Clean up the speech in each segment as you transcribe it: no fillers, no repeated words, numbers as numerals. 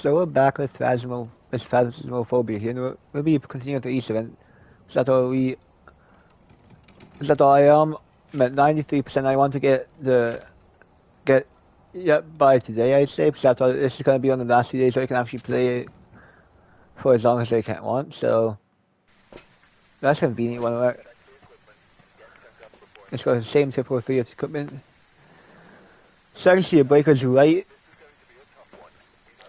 So we're back with Phasmophobia here, and we'll be continuing the East event. So that I am at 93%. I want to get by today, I'd say, because I thought this is going to be on the last few days, so I can actually play it for as long as I can want. So that's convenient. It's got the same typical 3 of equipment. So I can see the breaker's right.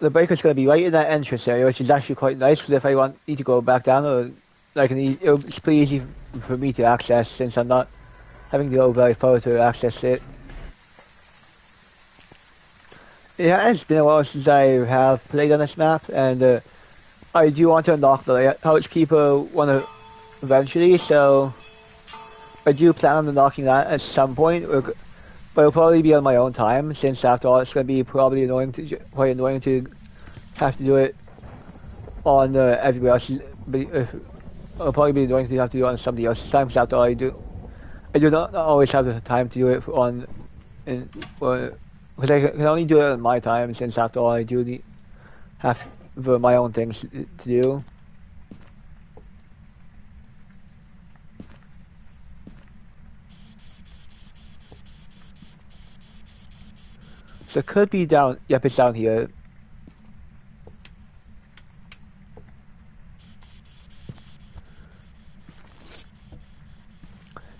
The breaker's going to be right in that entrance area, which is actually quite nice, because if I need to go back down, or it's pretty easy for me to access, since I'm not having to go very far to access it. It has been a while since I have played on this map, and I do want to unlock the Lighthouse Keeper one eventually, so I do plan on unlocking that at some point, but it'll probably be on my own time, since after all it's going to be probably quite annoying to have to do it on everywhere else. It'll probably be annoying to have to do it on somebody else's time, because after all I do not always have the time to do it because I can only do it on my time, since after all I do have my own things to do. So it could be down, yep, it's down here.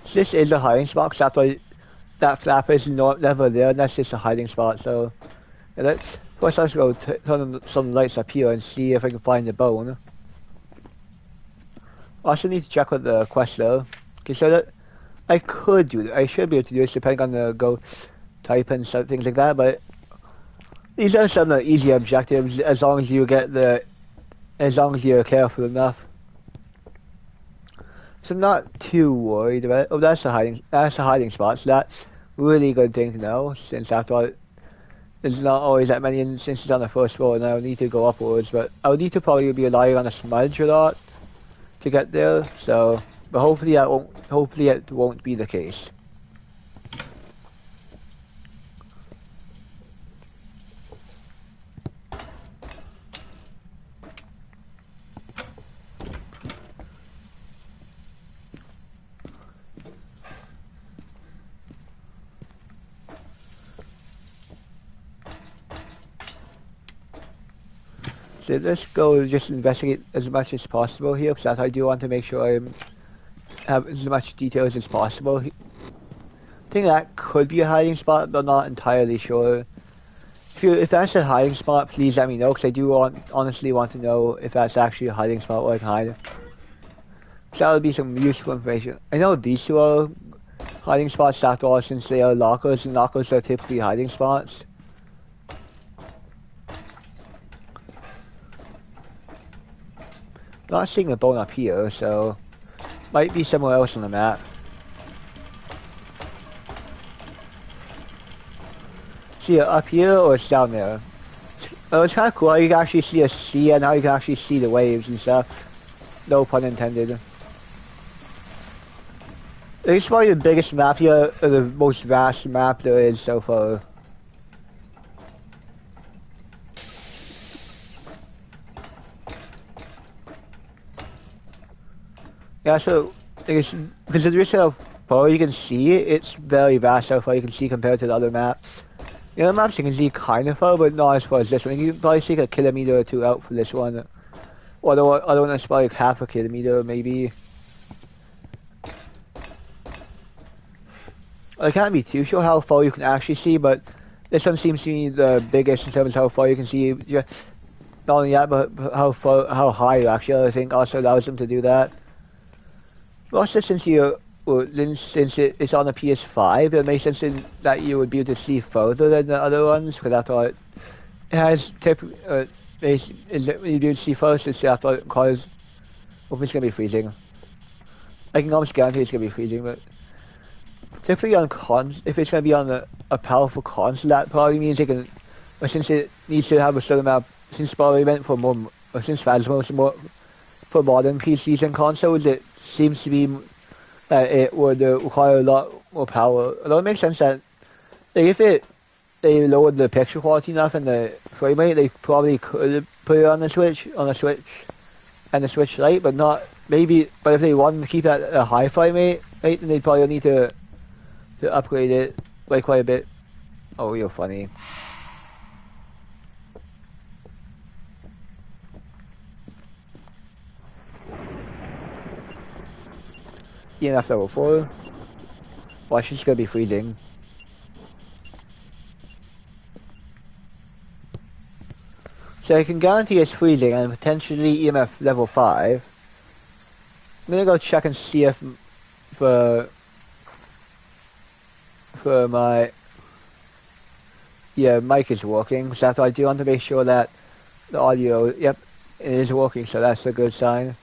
So this is a hiding spot, because after that flap is never there, and that's just a hiding spot, so yeah, let's go turn on some lights up here and see if I can find the bone. I also need to check with the quest though, because so that I should be able to do this depending on the go type and things like that, but these are some of the easy objectives as long as you're careful enough. So I'm not too worried about it. Oh, that's a hiding spot, so that's really a good thing to know, since after all there's not always that many instances on the first floor, and I'll need to go upwards, but I'll need to probably be relying on a smudge a lot to get there, but hopefully it won't be the case. So let's go just investigate as much as possible here, because I do want to make sure I have as much details as possible. I think that could be a hiding spot, but I'm not entirely sure. If that's a hiding spot, please let me know, because I do honestly want to know if that's actually a hiding spot where I can hide. So that would be some useful information. I know these two are hiding spots after all, since they are lockers, and lockers are typically hiding spots. Not seeing a bone up here, so might be somewhere else on the map. See it up here or it's down there? It's kind of cool how you can actually see a sea and how you can actually see the waves and stuff. No pun intended. It's probably the biggest map here, or the most vast map there is so far. Yeah, so because of this how far you can see, it's very vast how far you can see compared to the other maps. The other maps you can see kind of far, but not as far as this one. You can probably see like a kilometer or two out for this one. Or the other one is probably like half a kilometer, maybe. I can't be too sure how far you can actually see, but this one seems to be the biggest in terms of how far you can see. Not only that, but how high you actually, I think, also allows them to do that. Also, since it's on the PS5, it makes sense that you would be able to see further than the other ones, because I thought it has typically you'd be able to see first, since I thought cause it's gonna be freezing. I can almost guarantee it's gonna be freezing, but typically on if it's gonna be on a powerful console, that probably means it can. Or since it needs to have a certain amount, since probably meant for more, or since Phasmo is more for modern PCs and consoles, it seems to be that it would require a lot more power. Although it makes sense that if it they lowered the picture quality enough and the frame rate, they probably could put it on a Switch, and the Switch Lite, but not maybe. But if they wanted to keep it at a high frame rate, then they'd probably need to upgrade it like quite a bit. Oh, you're funny. EMF level 4. Watch, she's gonna be freezing. So I can guarantee it's freezing and potentially EMF level 5. I'm gonna go check and see if for my mic is working. So I do want to make sure that the audio, yep, it is working. So that's a good sign.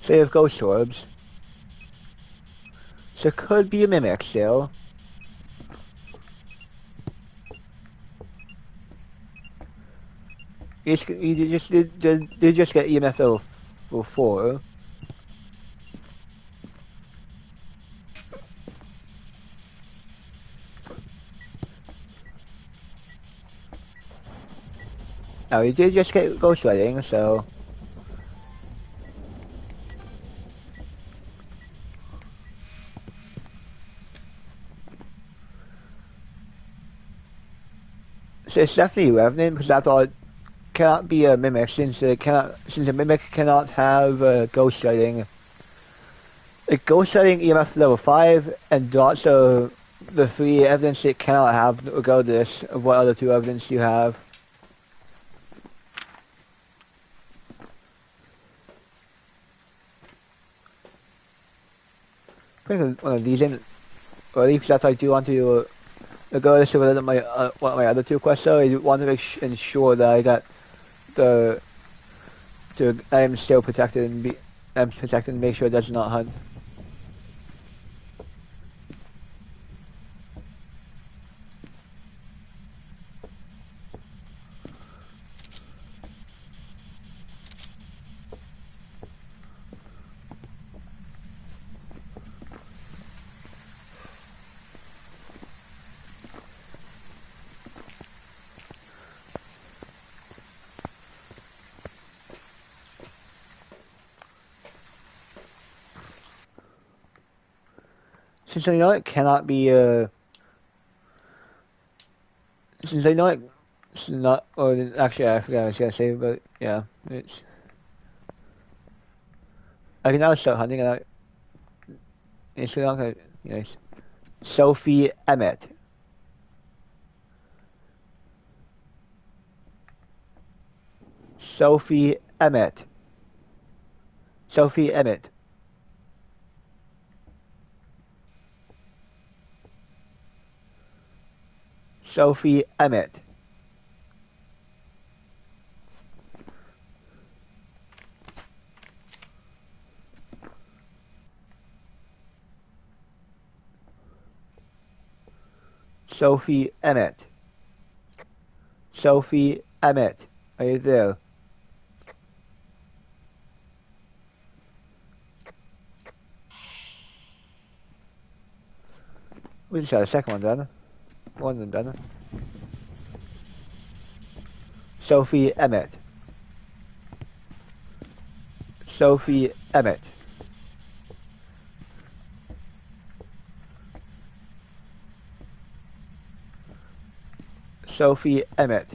So you have ghost orbs. So it could be a mimic still. You just did just get EMF level 4. Now you did just get ghost lighting, so. So it's definitely Revenant because I thought it cannot be a mimic since a mimic cannot have ghost lighting. Like ghost lighting EMF level 5 and also the 3 evidence it cannot have regardless of what other 2 evidence you have. Put one of these in, or at least that's I do want to regardless of whether my what my other 2 quests are. I want to ensure that I got I am still protected and make sure it does not hunt. Since I know it cannot be since I know it's not, or actually I forgot what I was gonna say, but yeah, I can now start hunting and it's not gonna, yes. Sophie Emmett. Sophie Emmett. Sophie Emmett. Sophie Emmett. Sophie Emmett. Sophie Emmett. Are you there? We just got a second one done. One of them done. Sophie Emmett. Sophie Emmett. Sophie Emmett.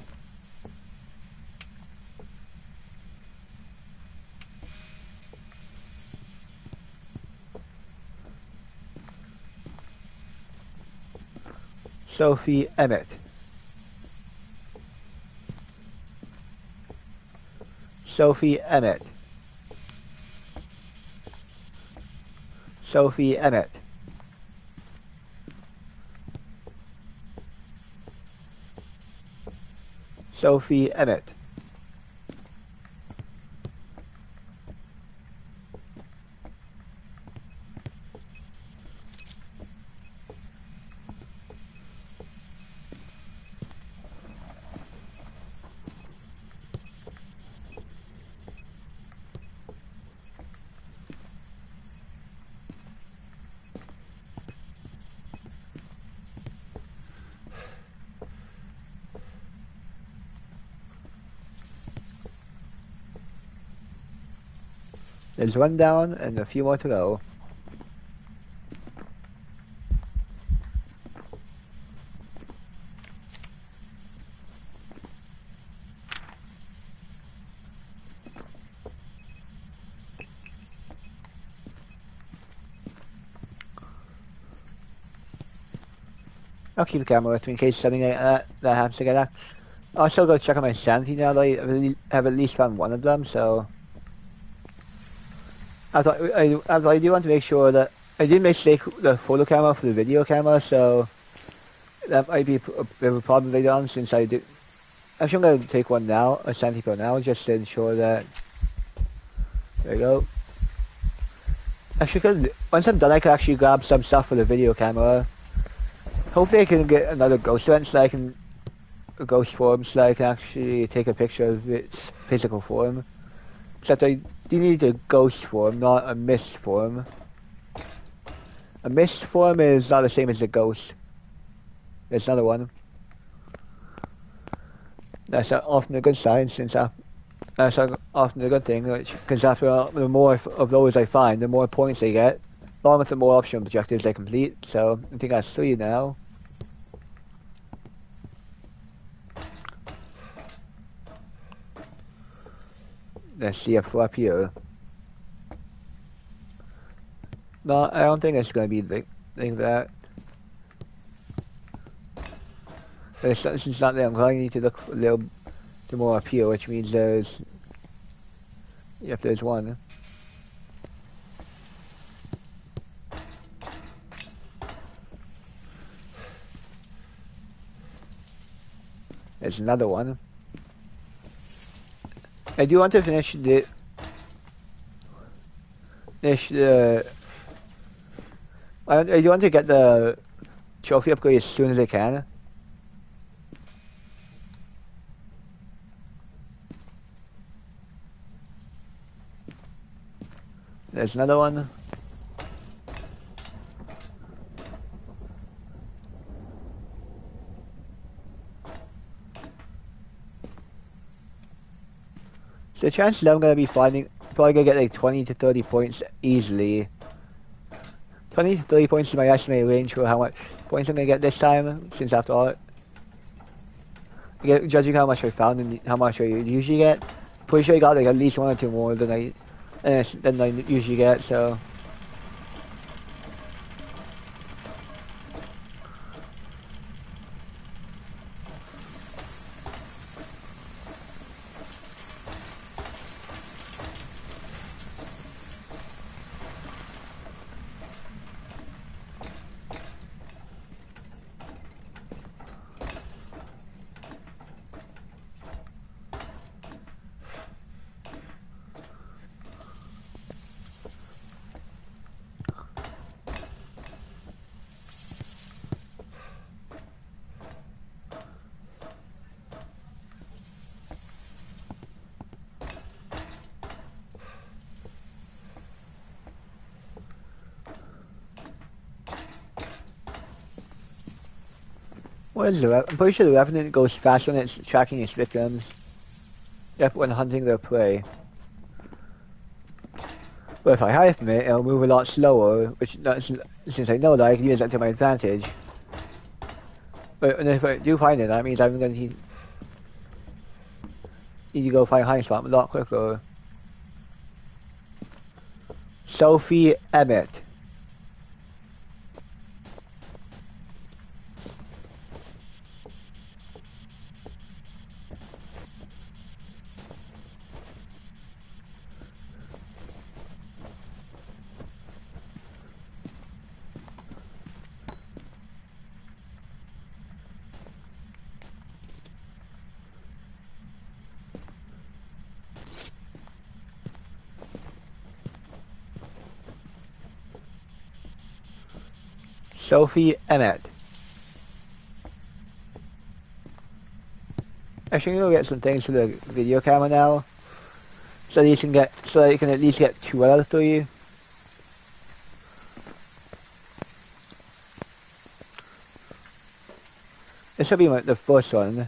Sophie Emmett. Sophie Emmett. Sophie Emmett. Sophie Emmett. There's one down and a few more to go. I'll keep the camera with me in case something like that happens again. I'll still go check on my sanity now that I have at least found one of them, so... I do want to make sure that... I did mistake the photo camera for the video camera, so... That might be a bit of a problem later on, since I do... Actually, I'm going to take one now, a sanity pill now, just to ensure that... There we go. Actually, cause once I'm done, I can actually grab some stuff for the video camera. Hopefully I can get another ghost event so I can... A ghost form so I can actually take a picture of its physical form. Except I do need a ghost form, not a mist form. A mist form is not the same as a ghost. There's another one. That's often a good sign, since that's often a good thing, because after the more of those I find, the more points they get, along with the more optional objectives I complete. So I think that's 3 now. Let's see if we're up here. No, I don't think it's gonna be like that. Since it's not there, I'm going to need to look a little bit more up here, which means there's... If there's one. There's another one. I do want to finish the I do want to get the trophy upgrade as soon as I can. There's another one. So the chances that I'm going to be finding, probably going to get like 20 to 30 points easily. 20 to 30 points is my estimated range for how much points I'm going to get this time, since after all, judging how much I found and how much I usually get, pretty sure I got like at least 1 or 2 more than I usually get, so... What is the I'm pretty sure the Revenant goes faster when it's tracking its victims. Yep, when hunting their prey. But if I hide from it, it'll move a lot slower, which since I know that I can use that to my advantage. But and if I do find it, that means I'm going to need to go find a hiding spot a lot quicker. Sophie Emmett. Sophie Emmett. Actually, I'm gonna get some things for the video camera now, so that you can at least get 2 out of 3. This will be the first one.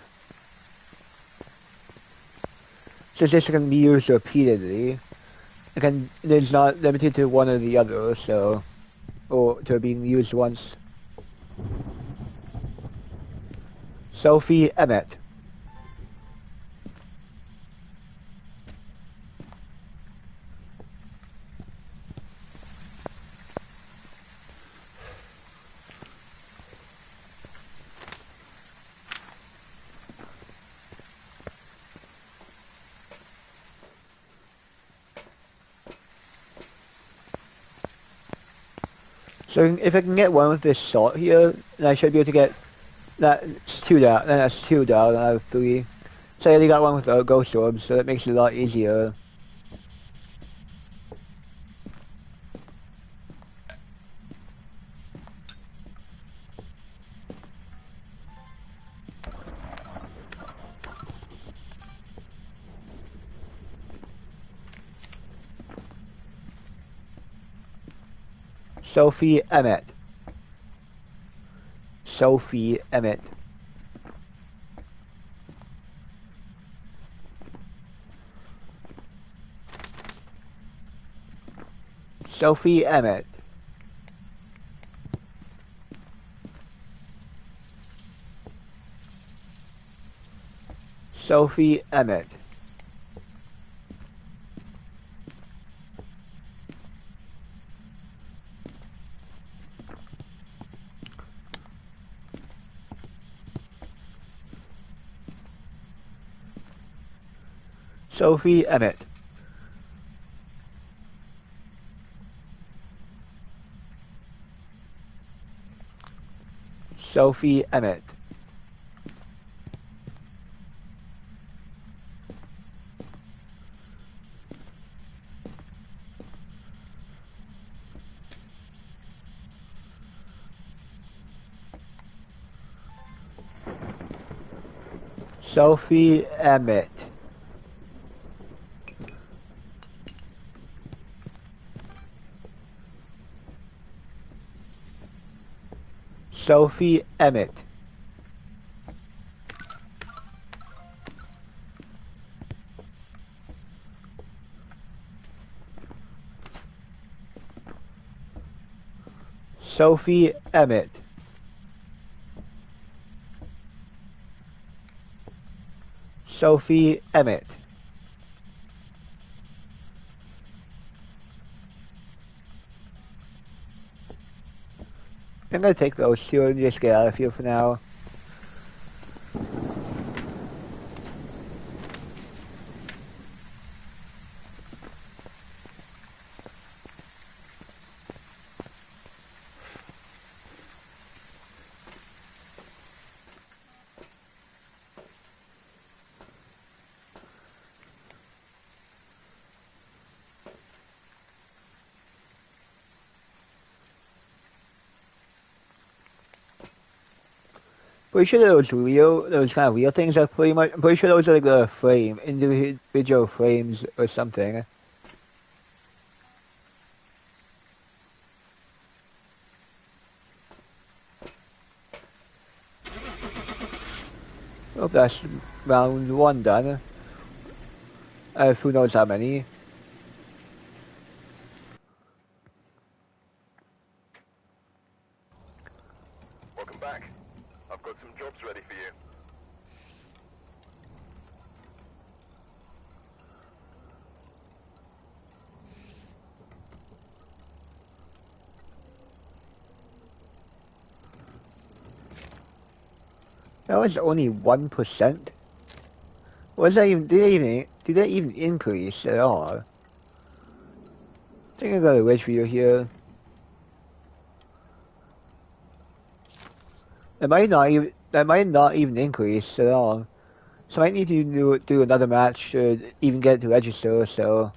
Since this can be used repeatedly, it's not limited to one or the other, so, or to being used once. Sophie Emmett. So if I can get one with this salt here, then I should be able to get that's 2 down. Then that's 2 down out of 3. So I already got one with a ghost orb, so that makes it a lot easier. Sophie Emmett. Sophie Emmett. Sophie Emmett. Sophie Emmett. Sophie Emmett. Sophie Emmett. Sophie Emmett. Sophie Emmett. Sophie Emmett. Sophie Emmett. I'm gonna take those 2 and just get out of here for now. Pretty sure those kind of real things are pretty much, I'm pretty sure those are like the individual frames or something. Hope that's round 1 done. Who knows how many. Welcome back. I've got some jobs ready for you. That was only 1%. Was that even, did that even increase at all? I think I got a wedge video here. That might not even increase at all. So I might need to do another match to even get it to register, so.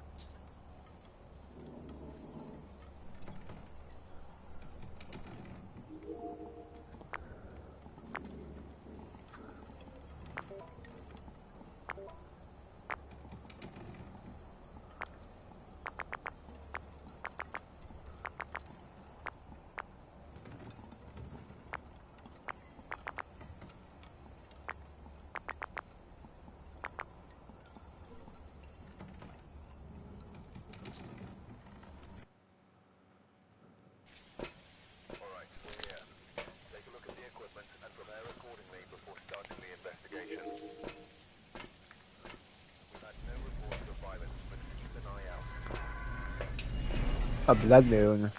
a blood moon.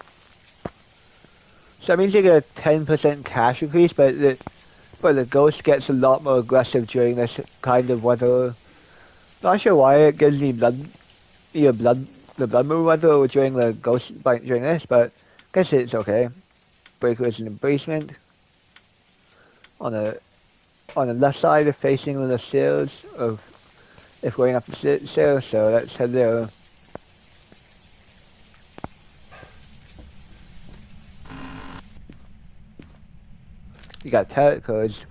So that means you get a 10% cash increase, but the ghost gets a lot more aggressive during this kind of weather. Not sure why it gives me the blood moon weather during the ghost bite during this, but I guess it's okay. Breakers in the basement. On the left side, facing the stairs of if going up the stairs. So let's head there. You got tarot cards,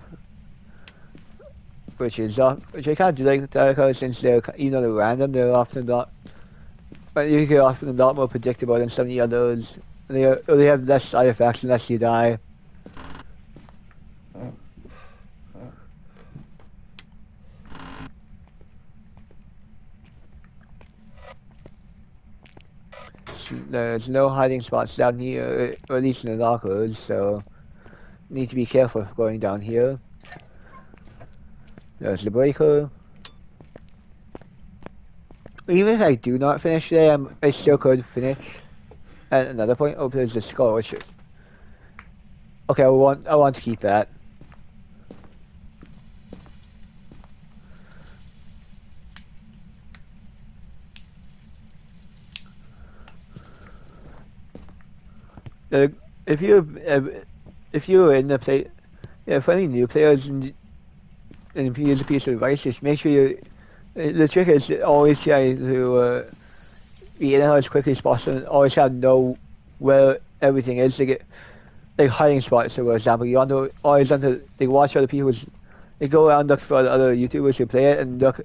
which I kind of do like the tarot cards since they're even though they're random, they're often not. But you get often a lot more predictable than some of the others. They have less side effects unless you die. There's no hiding spots down here, or at least in the lockers, so need to be careful going down here. There's the breaker. Even if I do not finish today, I still could finish. At another point, oh, there's the skull. Which, okay, I want to keep that. If you're in the play, yeah, for any new players and if you use a piece of advice, just make sure you. The trick is always try to be in there as quickly as possible and always have know where everything is to get like hiding spots. So, for example, you always want to watch other people's. They go around look for other YouTubers who play it and look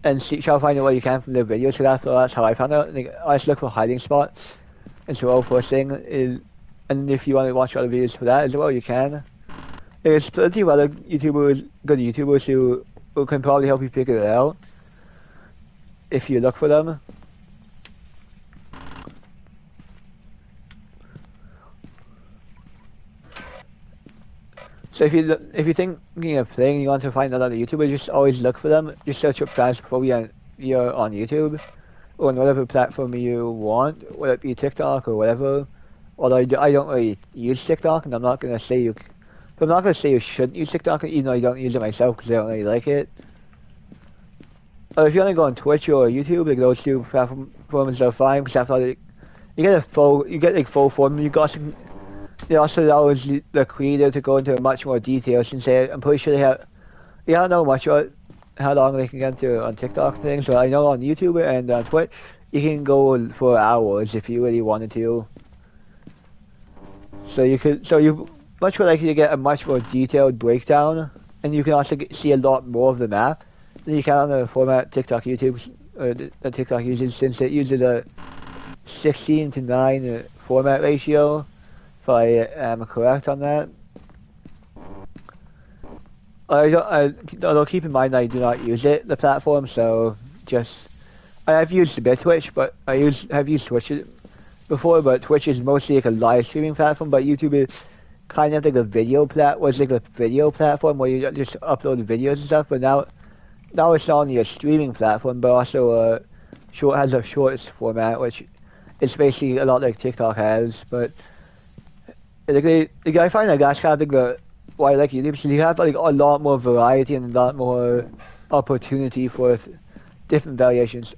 and try to find out what you can from their videos. So that's how I found out. Like, I always look for hiding spots. And so, first thing is, and if you want to watch other videos for that as well, you can. There's plenty of other good YouTubers who can probably help you figure it out if you look for them. So if you're thinking of playing, you want to find another YouTuber, just always look for them. Just search up Phasmophobia on YouTube or on whatever platform you want, whether it be TikTok or whatever. Although I don't really use TikTok, and I'm not gonna say you shouldn't use TikTok, even though I don't use it myself because I don't really like it. Or if you want to go on Twitch or YouTube, like those two platforms are fine because after all, you get full form. It also allows the creator to go into much more detail since I'm pretty sure they don't know much about how long they can get into on TikTok things, but I know on YouTube and on Twitch you can go for hours if you really wanted to. So you much more likely to get a much more detailed breakdown, and you can also see a lot more of the map than you can on the format TikTok uses, since it uses a 16:9 format ratio. If I am correct on that. Although keep in mind I do not use the platform, so I've used a bit Twitch, but have used Twitch before, but Twitch is mostly like a live streaming platform, but YouTube is kind of like a video platform where you just upload videos and stuff, but now it's not only a streaming platform, but also has a shorts format, which is basically a lot like TikTok has, but I find that that's kind of like why I like YouTube, because you have like a lot more variety and a lot more opportunity for different variations.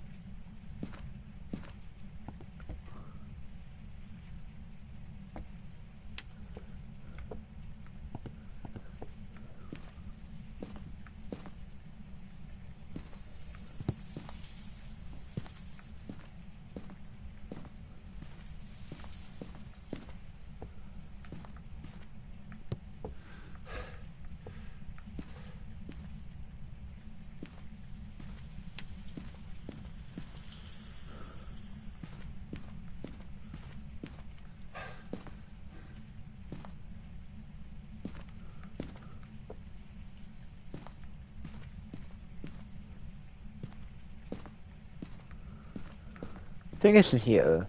I think it's in here.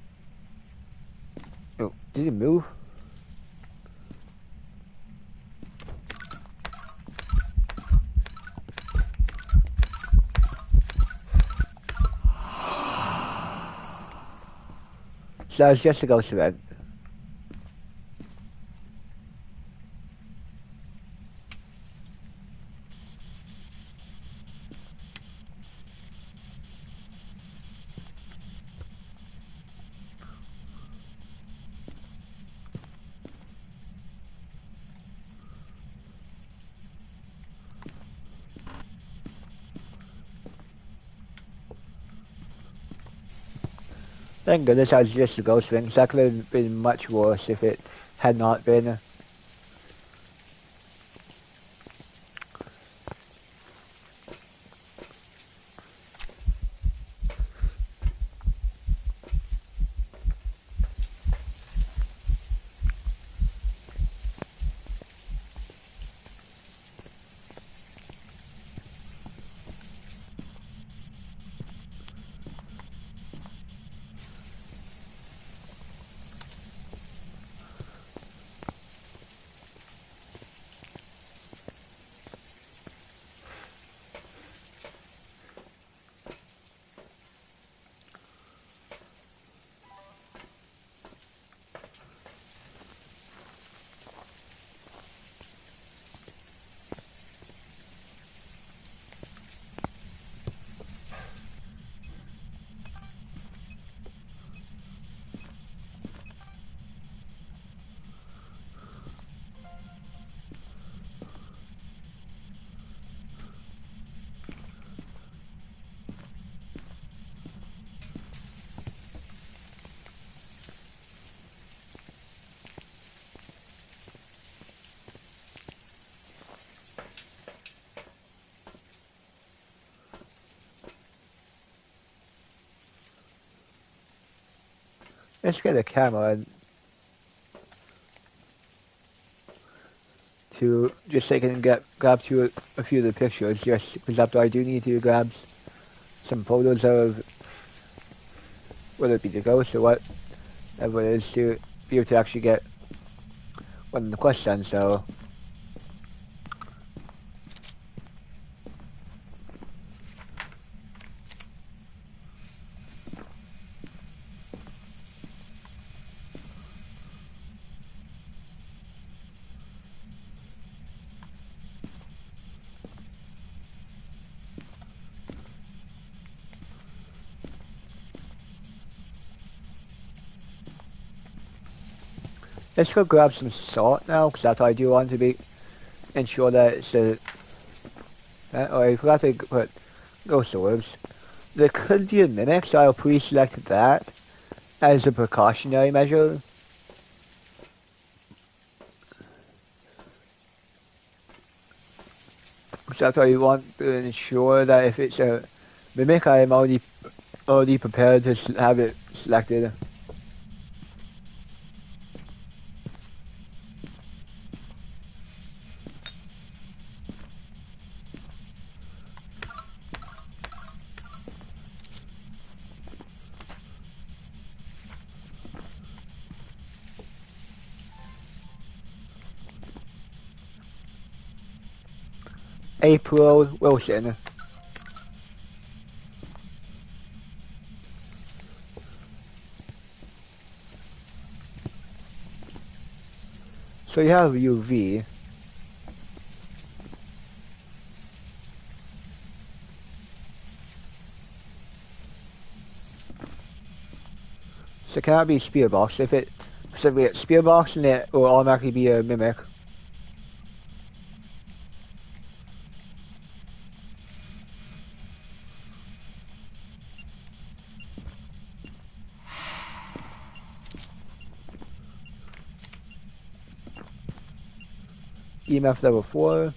Oh, did it move? So that was just a ghost event. Thank goodness that was just a ghost event, 'cause that could have been much worse if it had not been. Let's get a camera and to just so I can grab to a few of the pictures. Just because after I do need to grab some photos of whether it be the ghost or whatever it is to be able to actually get one of the quests done. So let's go grab some salt now, because that's what I do want to be ensure that it's a. Oh, I forgot to put ghost orbs. There could be a mimic, so I'll pre-select that as a precautionary measure. Because that's why you want to ensure that if it's a mimic, I am already prepared to have it selected. April Wilson. So you have UV. So it cannot be spear box. If it specifically it's spear box, then it will automatically be a mimic. EMF level 4.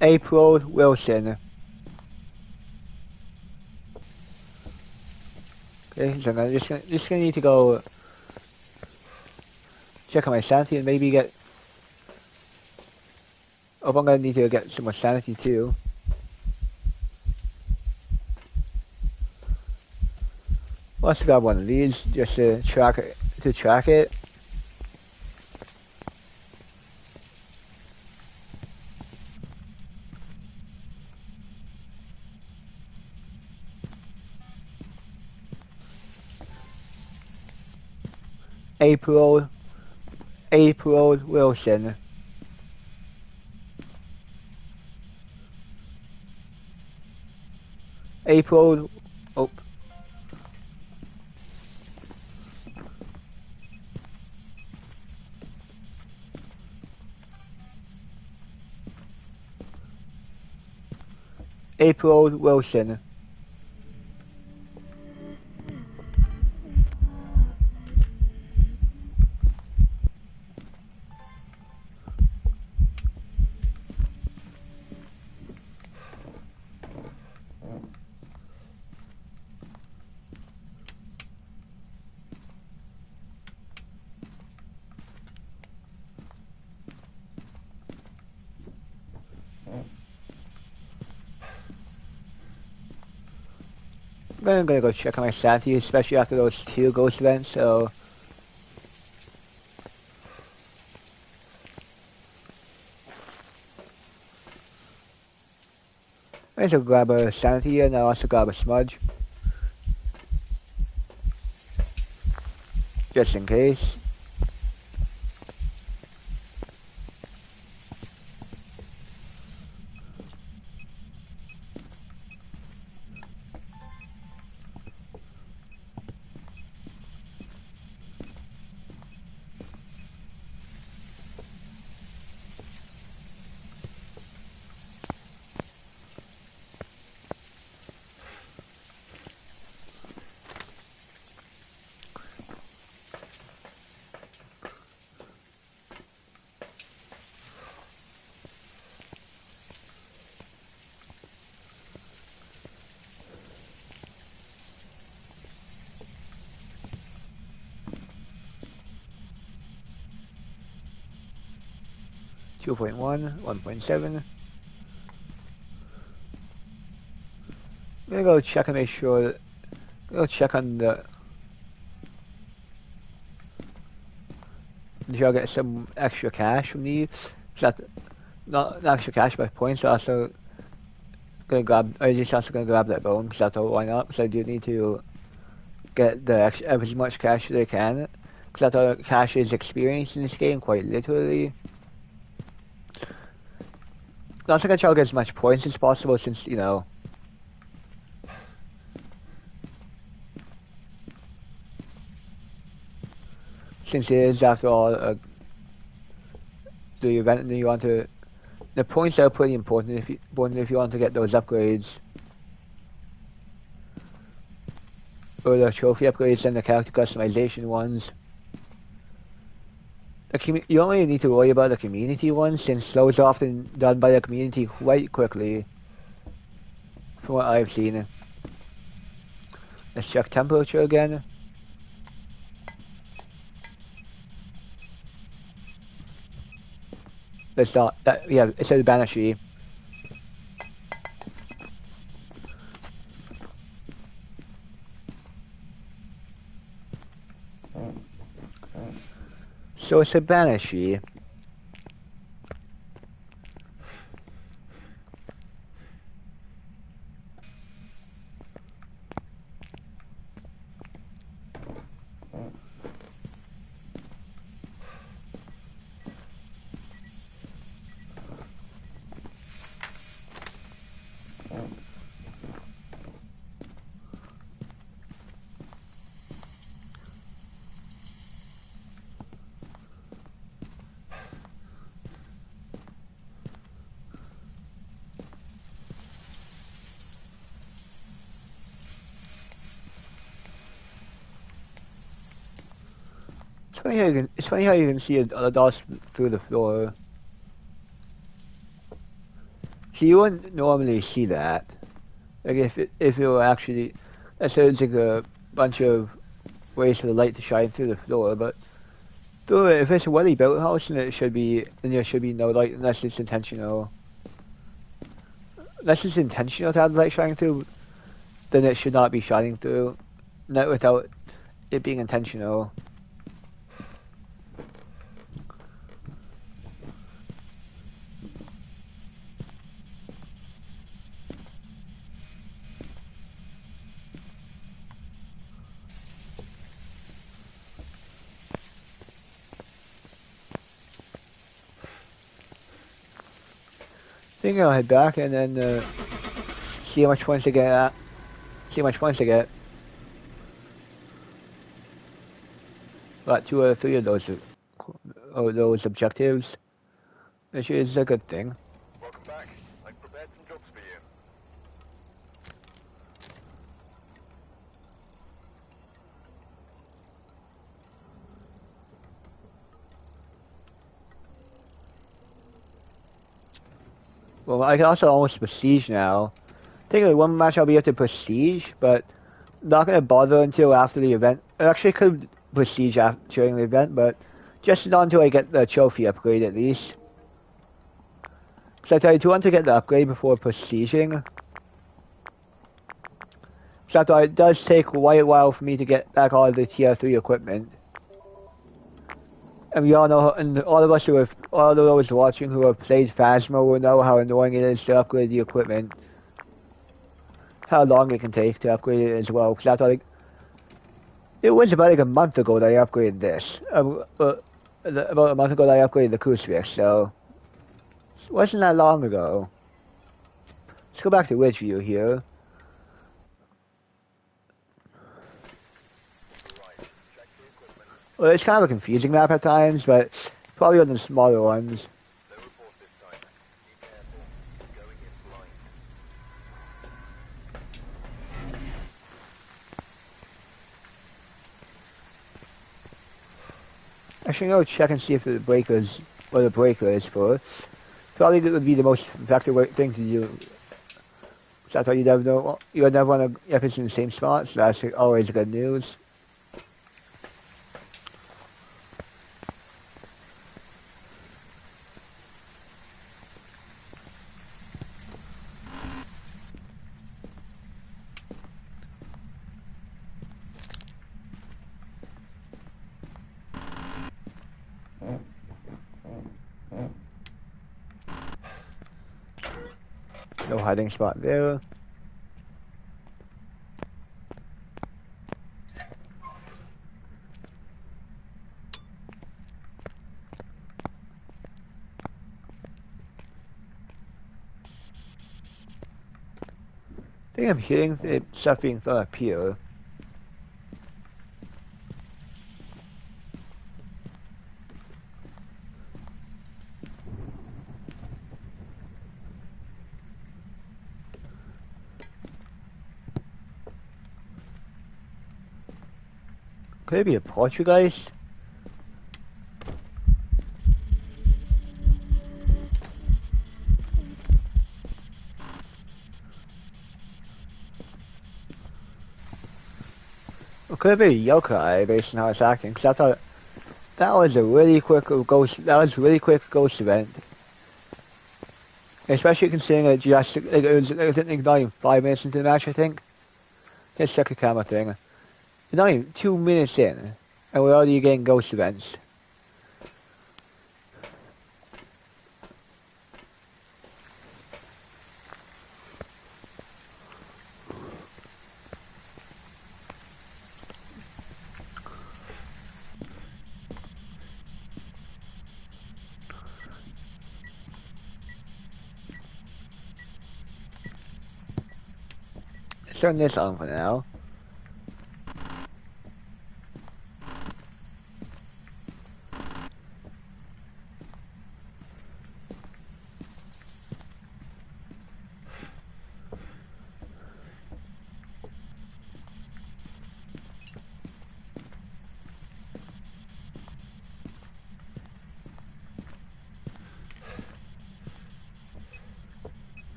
April Wilson. Okay, so I'm just gonna need to go check on my sanity and maybe get. Oh, I'm gonna need to get some more sanity too. Let's grab one of these just to track it. April Wilson. April. Oh. April Wilson. I'm gonna go check on my sanity, especially after those 2 ghost events, so... I'm gonna grab a sanity and I'll also grab a smudge. Just in case. Two 1.1, 1.7. I'm gonna go check and make sure. Go check on the. Did y'all get some extra cash from these? Is that not extra cash, but points? Also gonna grab. I just also gonna grab that bone because that's all. Why not? Because I do need to get the extra, as much cash as I can. Because that's all cash is experience in this game, quite literally. I'm also gonna try to get as much points as possible since, you know, since it is after all the event that you want to, the points are pretty important if you want to get those upgrades. Or the trophy upgrades and the character customization ones. You don't really need to worry about the community ones since those are often done by the community quite quickly. From what I've seen. Let's check temperature again. Let's not. Yeah, it says Banshee. So it's a Banshee. It's funny how you can see a dust through the floor. So you wouldn't normally see that. Like if it were actually, let's say it's like a bunch of ways for the light to shine through the floor, but if it's a well built house, then there should be no light unless it's intentional. Unless it's intentional to have the light shining through, then it should not be shining through. not without it being intentional. I think I'll head back and then see how much points I get at. See how much points I get. Got 2 out of 3 of those objectives, which is a good thing. Welcome back. I've prepared some jobs for you. Well, I can also almost prestige now. Technically, one match I'll be able to prestige, but not gonna bother until after the event. I actually could prestige during the event, but just not until I get the trophy upgrade at least. Because I do want to get the upgrade before prestiging. So after it does take quite a while for me to get back all the tier 3 equipment. And we all know, and all of us who have, all of those watching who have played Phasmo will know how annoying it is to upgrade the equipment. How long it can take to upgrade it as well. Because after, like, it was about like a month ago that I upgraded this. About a month ago that I upgraded the crucifix, so it wasn't that long ago. Let's go back to Ridgeview here. Well, it's kind of a confusing map at times, but probably one of the smaller ones. No report this time. Be careful. Going in blind. Actually, no, check and see if the breakers, what the breaker is for. Probably that would be the most effective thing to do. So that's why you never know, you never want to, if it's in the same spot, so that's always good news. No hiding spot there. I think I'm hearing stuff being thrown up here. Could it be a Portuguese? Or could it be a yokai based on how it's acting? Because I thought that was a really quick ghost. That was a really quick ghost event. Especially considering that just like, it was not even 5 minutes into the match, I think. Let's check the camera thing. It's not even 2 minutes in, and we're already getting ghost events. Let's turn this on for now.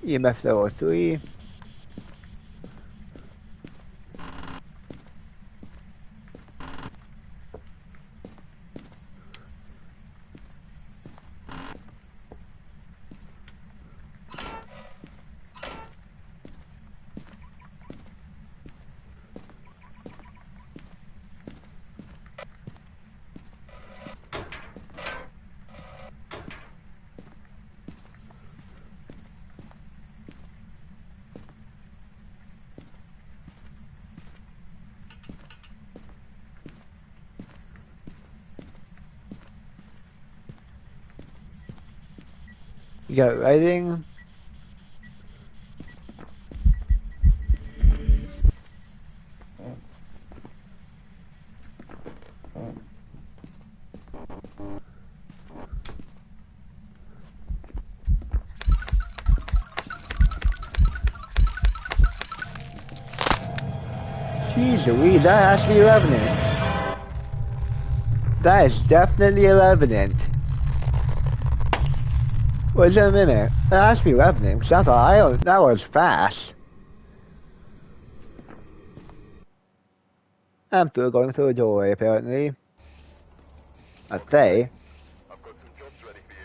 EMF level 3. You got writing. Jeez Louise, that has to be a Revenant. That is definitely a Revenant. Wait a minute. That has to be Revenant, because I thought that was fast. I'm still going through a doorway, apparently. I'd say. I've got some jobs ready for you.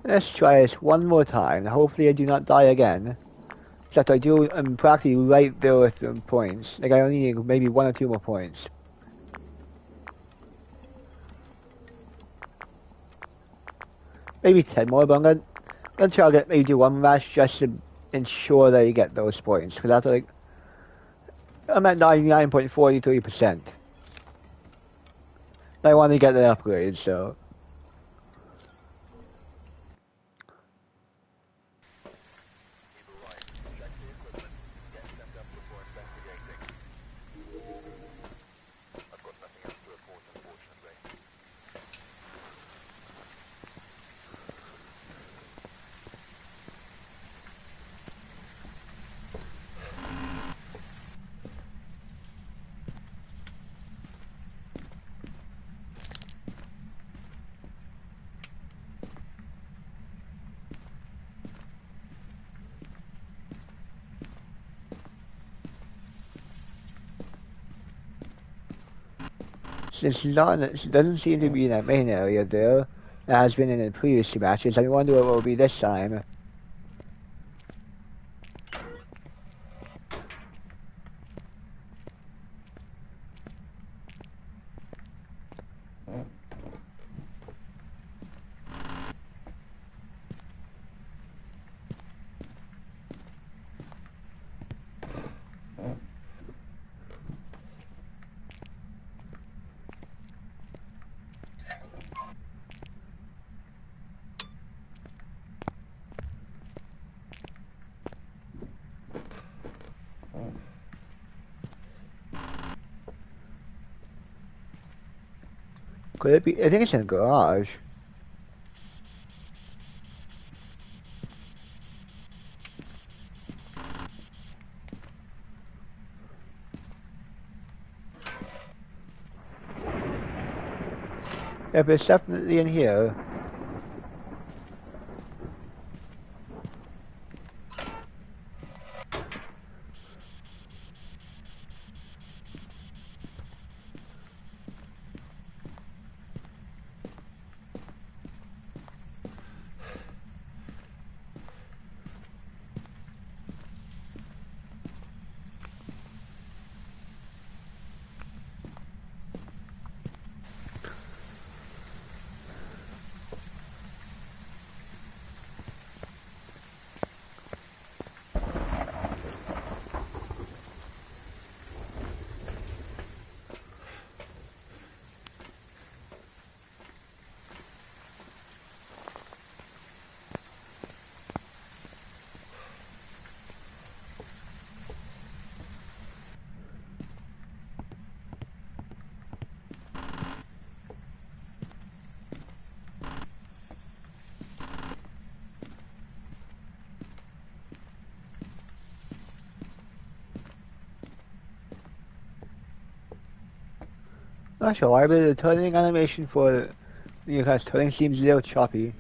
Let's try this one more time. Hopefully I do not die again. Except I'm practically right there with the points. Like I only need maybe 1 or 2 more points. Maybe 10 more, but I'm gonna try to maybe do one match just to ensure that you get those points. Because that's like, I'm at 99.43%. I want to get the upgrade, so. Eagle Eye, check the equipment. Get set up before investigating. I've got nothing else to report, unfortunately. Since it doesn't seem to be in that main area there, it has been in the previous matches, I wonder what it will be this time. Could it be? I think it's in the garage. Yep, it's definitely in here. Not sure why, but the turning animation for you guys turning seems a little choppy.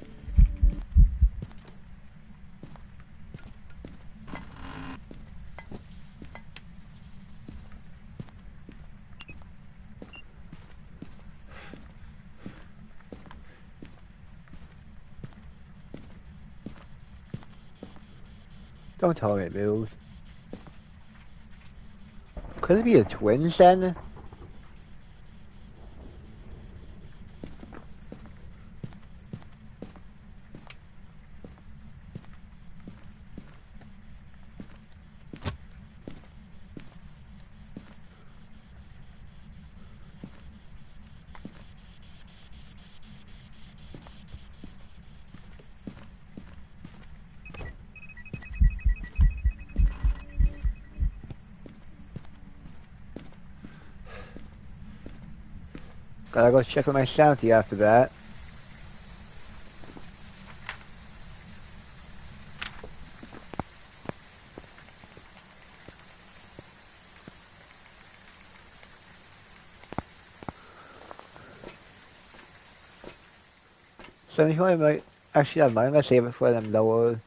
Don't tell me it moved. Could it be the twins then? Gotta go check with my sanity after that. So I might actually I'm gonna save it for them lower.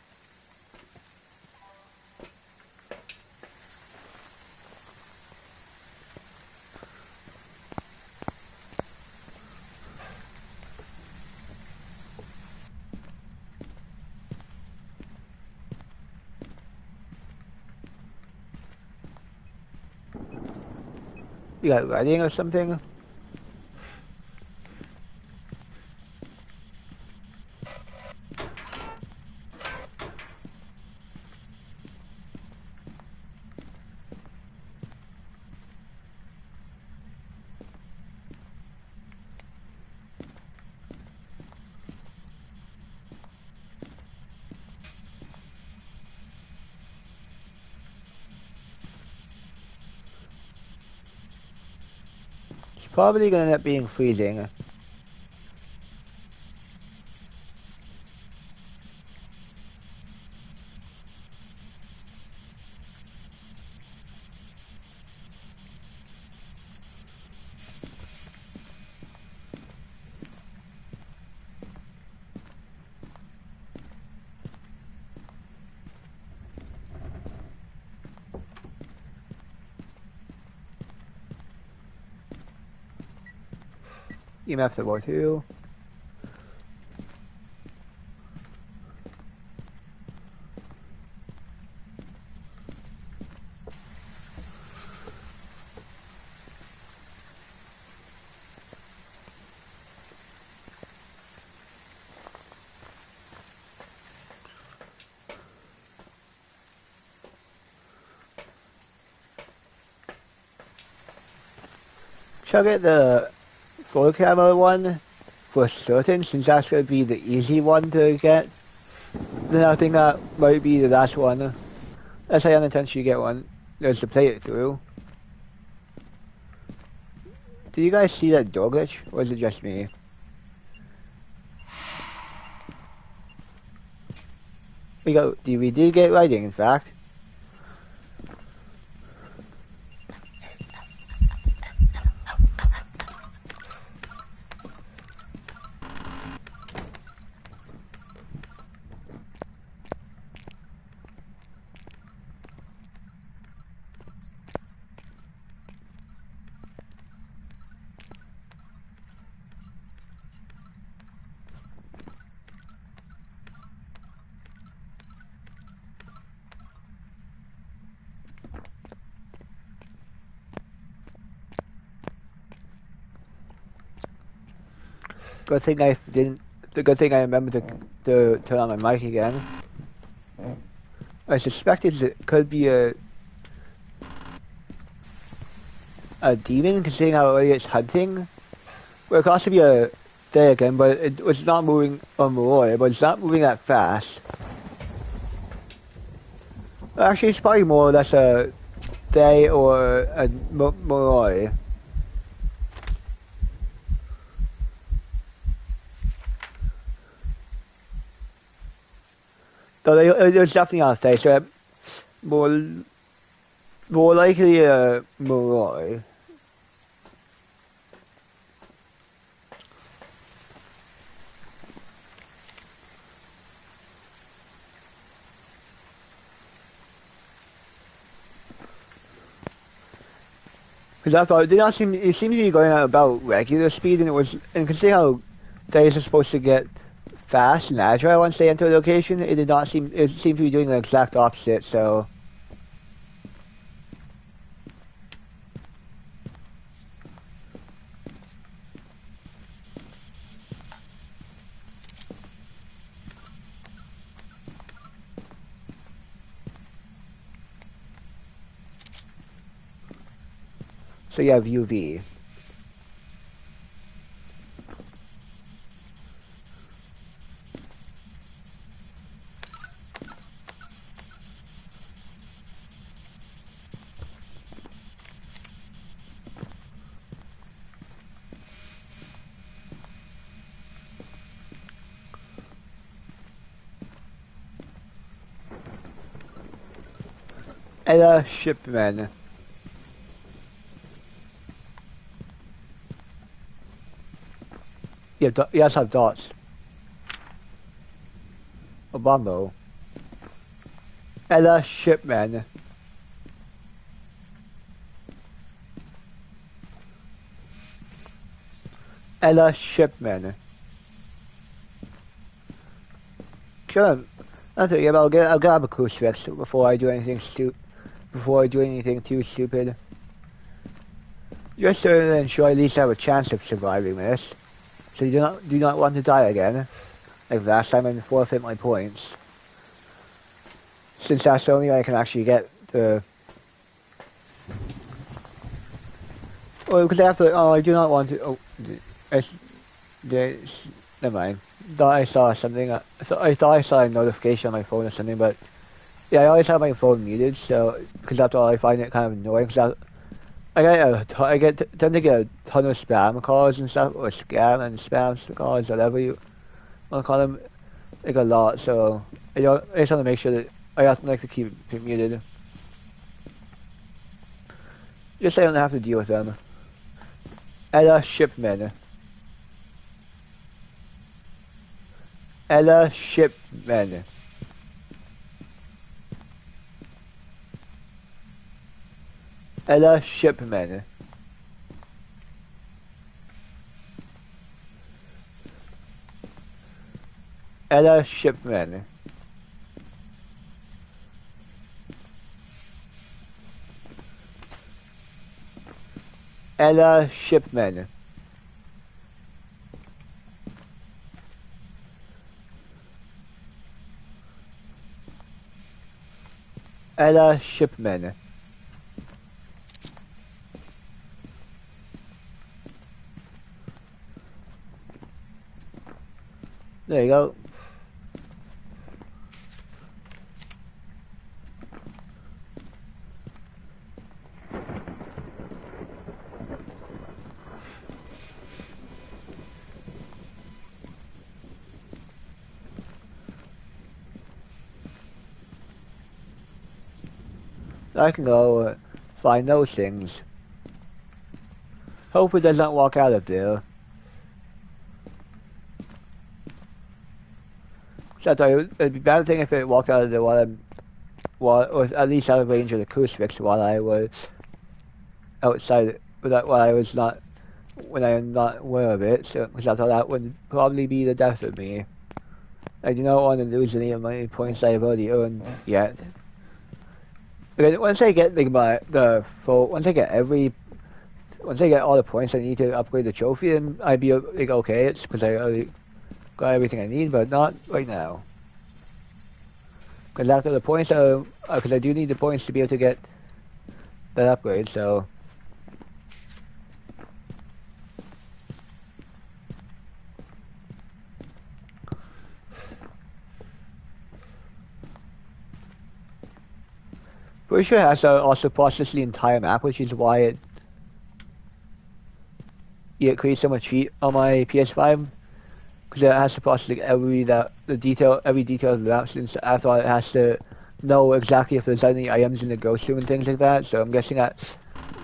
You got writing or something? It's probably gonna end up being freezing. EMF level 2. Should I get the full camera one for certain, since that's gonna be the easy one to get? Then I think that might be the last one. Let's say unintentionally get one. There's to play it through. Do you guys see that door glitch, or is it just me? We did get lighting, in fact. Good thing I didn't. The good thing I remembered to turn on my mic again. I suspected it could be a demon, considering how early it's hunting. Well, it could also be a day again, but it's not moving on Malloy, but it's not moving that fast. Actually, it's probably more or less a day or a Malloy. Though there's definitely on day, so more likely a Malloy. Because I thought it seemed to be going at about regular speed, and considering how days are supposed to get fast and agile once they enter a location. It did not seem. It seemed to be doing the exact opposite. So. So you have UV. Ella Shipman. You also have dots. Obambo. Ella Shipman. Ella Shipman. Sure. Nothing. I'll grab a crucifix before I do anything too stupid. Just to ensure at least I have a chance of surviving this. So you do not want to die again, like last time and forfeit my points. Since that's the only way I can actually get the. Well, because after I do not want to. Oh, never mind. Thought I saw something. I thought I saw a notification on my phone or something, but yeah, I always have my phone muted. So because after all, I find it kind of annoying. Cause I tend to get a ton of spam calls and stuff, or scam and spam calls, whatever you want to call them, like a lot. So I just want to make sure that I have to like to keep it muted, just so I don't have to deal with them. Ella Shipman. Ella Shipman. Ella Shipman. Ella Shipman. Ella Shipman. Ella Shipman. There you go. I can go find those things. Hope it doesn't walk out of there. So I thought it'd be a bad thing if it walked out of there while or at least out of range of the crucifix while I was outside, when I am not aware of it. So because I thought that would probably be the death of me. I do not want to lose any of my points I've already earned yet. Because once I get once I get all the points I need to upgrade the trophy, then I'd be like okay. It's because I already got everything I need, but not right now. Because after the points, because I do need the points to be able to get that upgrade. So. Pretty sure it has to also process the entire map, which is why it creates so much heat on my PS5, because it has to process like every detail of the map. Since after all, it has to know exactly if there's any items in the ghost room and things like that. So I'm guessing that's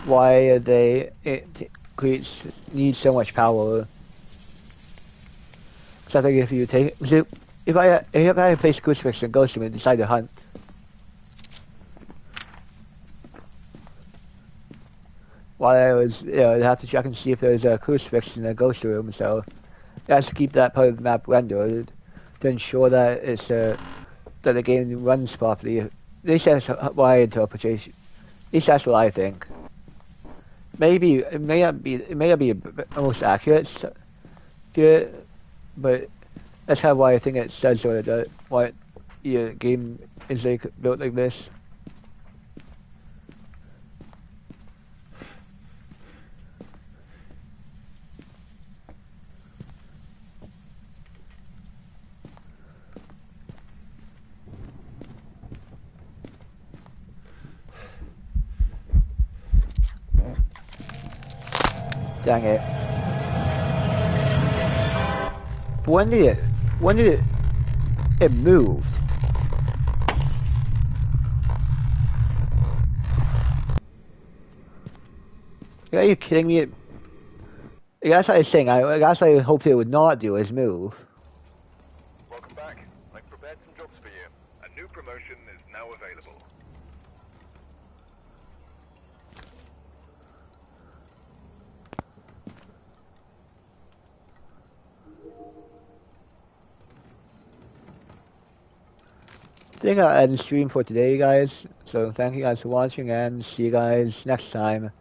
why it needs so much power. So I think if you take if I had placed a crucifix in ghost room and decide to hunt. While I was, I'd have to check and see if there's a crucifix in the ghost room, so it has to keep that part of the map rendered. to ensure that it's that the game runs properly. At least that's my interpretation. At least that's what I think. Maybe it may not be most accurate, but that's kind of why I think it says what it does. Why your game is like built like this. Dang it. When did it moved? Are you kidding me? That's what I was saying. That's what I hoped it would not do is move. Welcome back. I've prepared some jobs for you. A new promotion is now available. I think I'll end the stream for today, guys. So thank you guys for watching, and see you guys next time.